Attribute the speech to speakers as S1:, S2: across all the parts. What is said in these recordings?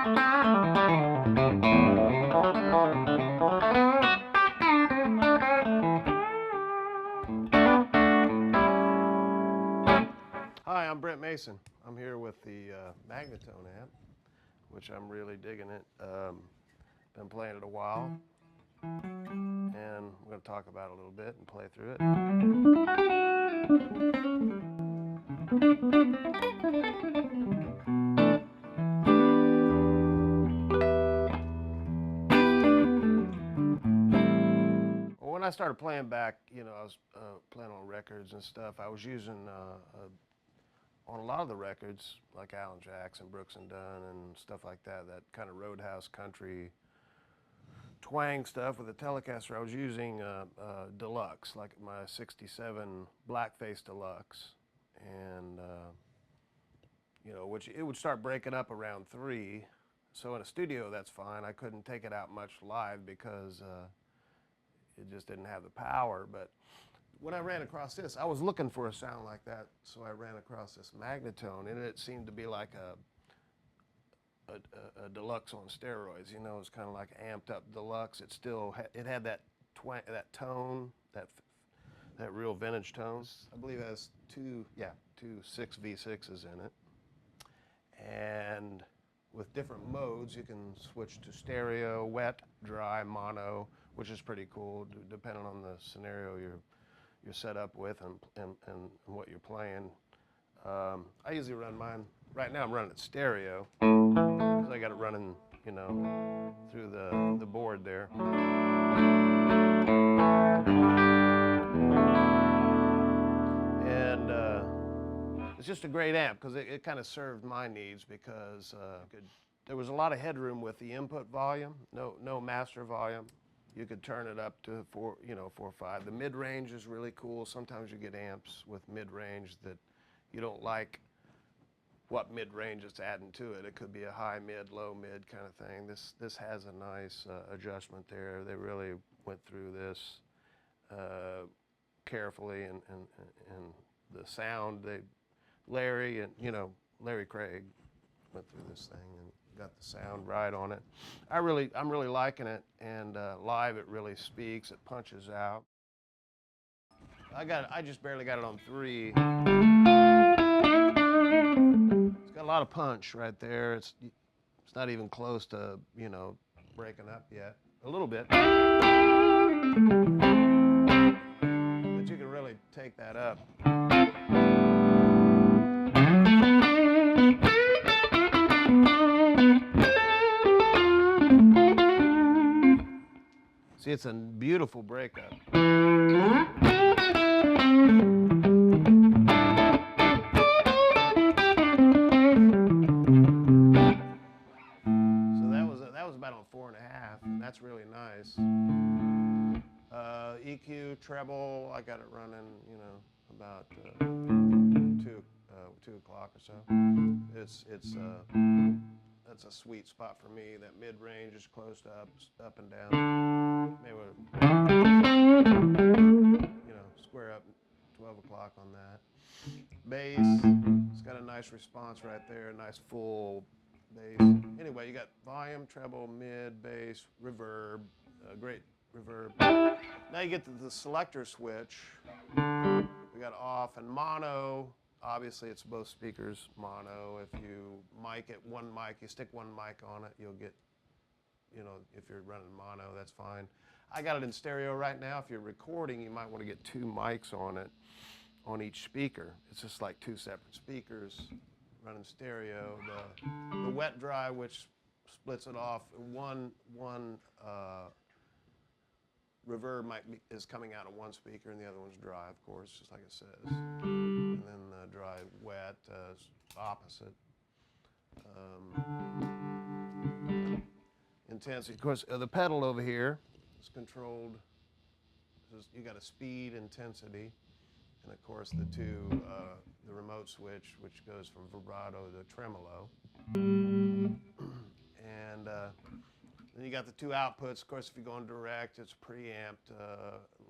S1: Hi, I'm Brent Mason. I'm here with the Magnatone amp, which I'm really digging it. Been playing it a while, and I'm going to talk about it a little bit and play through it. Well, when I started playing back, I was playing on records and stuff. I was using on a lot of the records, like Alan Jackson, Brooks and Dunn, and stuff like that, that kind of roadhouse country twang stuff with a Telecaster. I was using Deluxe, like my '67 Blackface Deluxe, and which it would start breaking up around 3. So in a studio, that's fine. I couldn't take it out much live because it just didn't have the power. But when I ran across this, I was looking for a sound like that, so I ran across this Magnatone, and it seemed to be like a Deluxe on steroids. It's kind of like amped up Deluxe. It still it had that tone, that real vintage tone. I believe it has two 6V6s in it, and with different modes, you can switch to stereo, wet, dry, mono, which is pretty cool, depending on the scenario you're set up with and what you're playing. I usually run mine, right now I'm running it stereo, because I got it running, through the board there. And it's just a great amp, because it kind of served my needs, because there was a lot of headroom with the input volume, no master volume. You could turn it up to 4 or 5. The mid-range is really cool. Sometimes you get amps with mid-range that you don't like what mid-range it's adding to it. It could be a high mid, low mid kind of thing. This has a nice adjustment there. They really went through this carefully, and the sound, Larry Craig went through this thing and got the sound right on it. I'm really liking it, and live it really speaks. It punches out. I just barely got it on 3. It's got a lot of punch right there. It's not even close to breaking up yet. A little bit, but you can really take that up. See, it's a beautiful breakup. So that was about on 4.5, and that's really nice. EQ, treble, I got it running, about 2 o'clock or so. That's a sweet spot for me. That mid-range is close to up and down. Maybe square up 12 o'clock on that. Bass, it's got a nice response right there, a nice full bass. Anyway, you got volume, treble, mid, bass, reverb, great reverb. Now you get to the selector switch. We got off and mono. Obviously, it's both speakers, mono. If you mic it, one mic, you stick one mic on it, you'll get, if you're running mono, that's fine. I got it in stereo right now. If you're recording, you might want to get 2 mics on it, on each speaker. It's just like 2 separate speakers running stereo. The wet dry, which splits it off, one reverb is coming out of one speaker, and the other one's dry, of course, just like it says. And then dry, wet, opposite. Intensity. Of course, the pedal over here is controlled. You got a speed, intensity, and of course the the remote switch, which goes from vibrato to tremolo. And then you got the 2 outputs. Of course, if you're going direct, it's preamped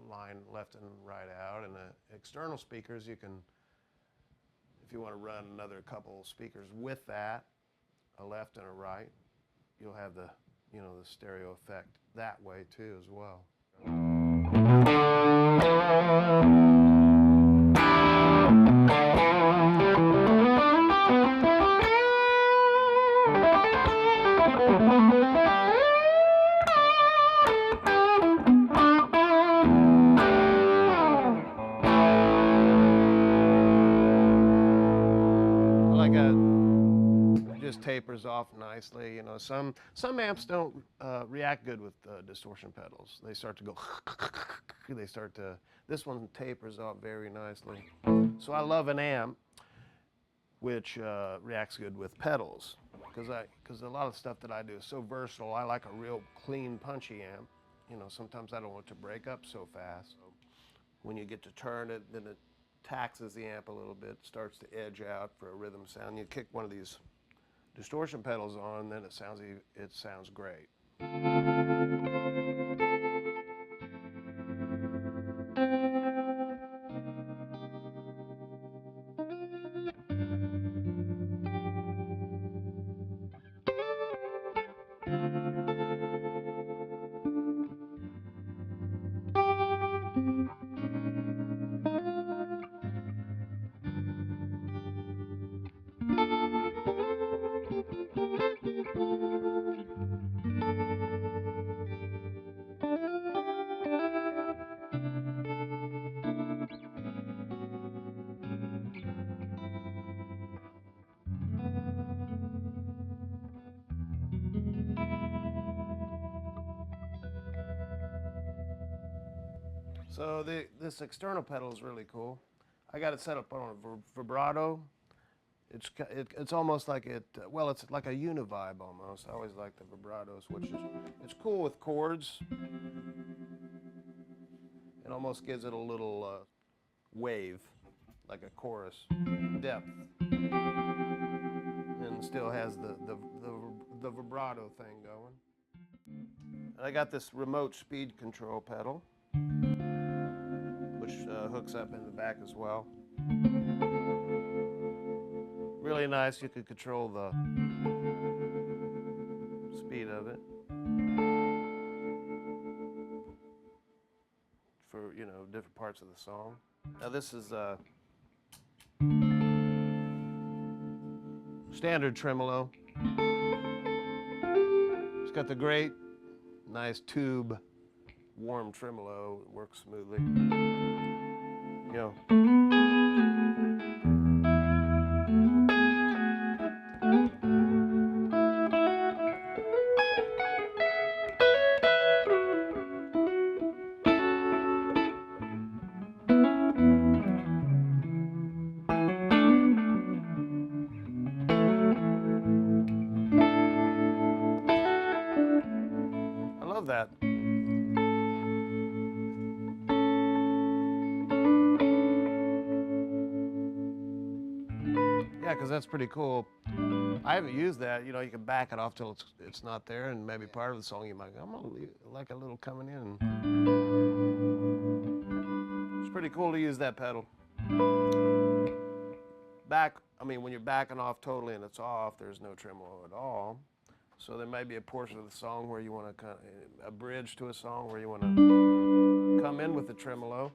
S1: line left and right out. And the external speakers, you can, if you want to run another couple speakers with that, a left and a right. you'll have the, you know, the stereo effect that way too as well. Just tapers off nicely. You know, some amps don't react good with distortion pedals. They start to go. They start to. This one tapers off very nicely. So I love an amp which reacts good with pedals, because a lot of stuff that I do is so versatile. I like a real clean, punchy amp. You know, sometimes I don't want it to break up so fast. So when you get to turn it, then it taxes the amp a little bit, starts to edge out for a rhythm sound. You kick one of these distortion pedals on, then it sounds great. So this external pedal is really cool. I got it set up on a vibrato. It's almost like well, it's like a univibe almost. I always like the vibratos, which is, it's cool with chords. It almost gives it a little wave, like a chorus depth, and still has the vibrato thing going. And I got this remote speed control pedal, which hooks up in the back as well. Really nice. You could control the speed of it for, you know, different parts of the song. Now this is standard tremolo. It's got the great, nice tube, warm tremolo. It works smoothly. You know. I love that. Yeah, because that's pretty cool. I haven't used that. You know, you can back it off till it's not there, and maybe part of the song you might go, I'm gonna like a little coming in. It's pretty cool to use that pedal. I mean, when you're backing off totally and it's off, there's no tremolo at all. So there may be a portion of the song where you want to kind of, a bridge to a song where you want to come in with the tremolo.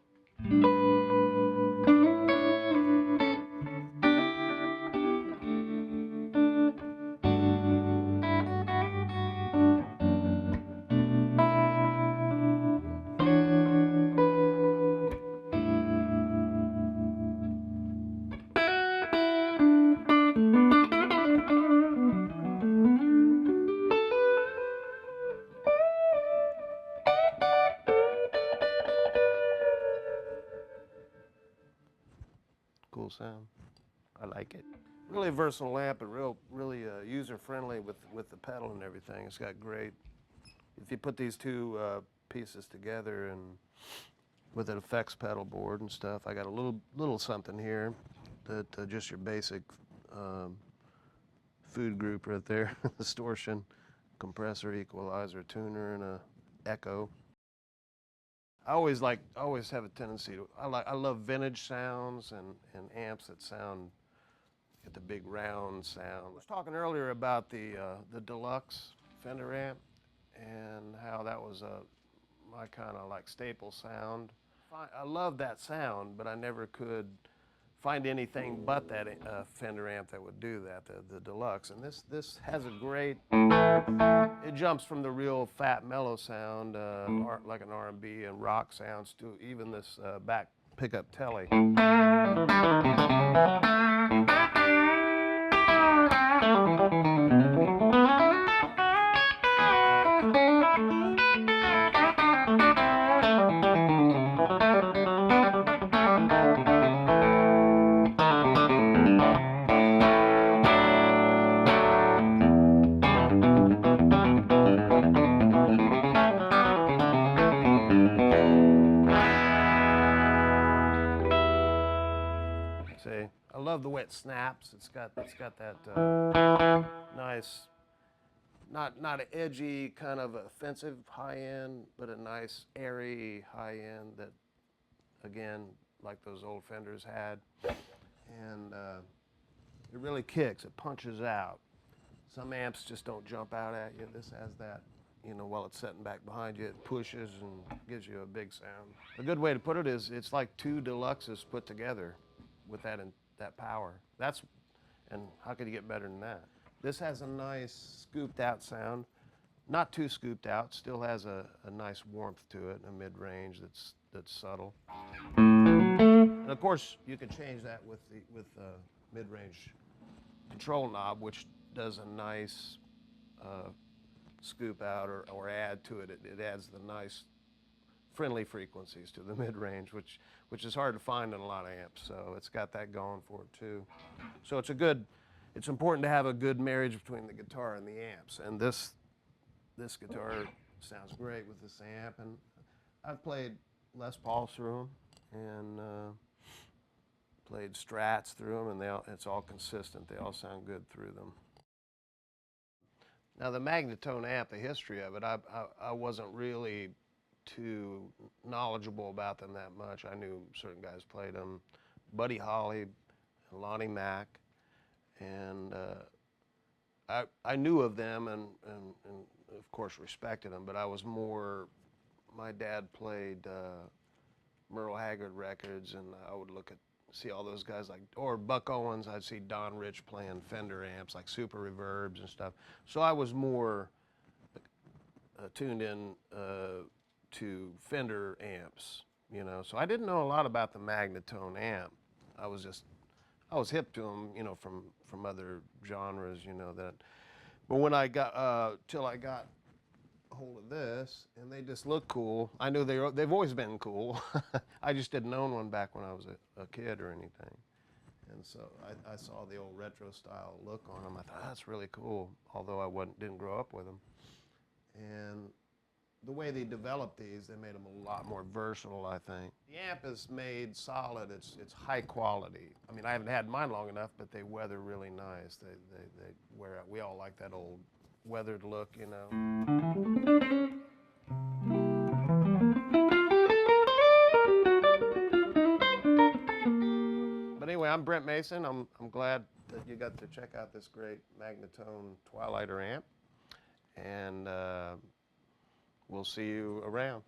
S1: Cool sound. I like it. Really versatile amp and really user-friendly with the pedal and everything. It's got great. If you put these two pieces together and with an effects pedal board and stuff, I got a little something here that just your basic food group right there: distortion, compressor, equalizer, tuner, and a echo. I always have a tendency to, I love vintage sounds and amps that sound, get the big round sound. I was talking earlier about the deluxe Fender amp, and how that was my kind of like staple sound. I love that sound, but I never could find anything but that Fender amp that would do that, the deluxe. And this has a great, it jumps from the real fat mellow sound, like an R&B and rock sounds, to even this back pickup telly. See, I love the way it snaps. It's got that nice, not an edgy kind of offensive high end, but a nice airy high end that, again, like those old Fenders had. And it really kicks. It punches out. Some amps just don't jump out at you. This has that, you know, while it's sitting back behind you, it pushes and gives you a big sound. A good way to put it is it's like two deluxes put together with that power. And how could you get better than that? This has a nice scooped out sound. Not too scooped out, still has a nice warmth to it, a mid-range that's subtle. And of course, you can change that with the mid-range control knob, which does a nice scoop out or add to it. It adds the nice friendly frequencies to the mid-range, which is hard to find in a lot of amps. So it's got that going for it too. So it's important to have a good marriage between the guitar and the amps. And this guitar sounds great with this amp. And I've played Les Pauls through them and played Strats through them, and it's all consistent. They all sound good through them. Now the Magnatone amp, the history of it, I wasn't really too knowledgeable about them that much. I knew certain guys played them, Buddy Holly, Lonnie Mack, and I knew of them and of course respected them, but I was more, my dad played Merle Haggard records, and I would see all those guys or Buck Owens. I'd see Don Rich playing Fender amps like Super Reverbs and stuff. So I was more tuned in to Fender amps, you know. So I didn't know a lot about the Magnatone amp. I was hip to them, you know, from other genres, you know that. But when I got till I got hold of this, and they just look cool. I knew they've always been cool. I just didn't own one back when I was a kid or anything. And so I saw the old retro style look on them. I thought, that's really cool, although I didn't grow up with them. And the way they developed these, they made them a lot more versatile, I think. The amp is made solid. It's high quality. I mean, I haven't had mine long enough, but they weather really nice. They wear out. We all like that old weathered look, you know. But anyway, I'm Brent Mason. I'm glad that you got to check out this great Magnatone Twilighter amp, and we'll see you around.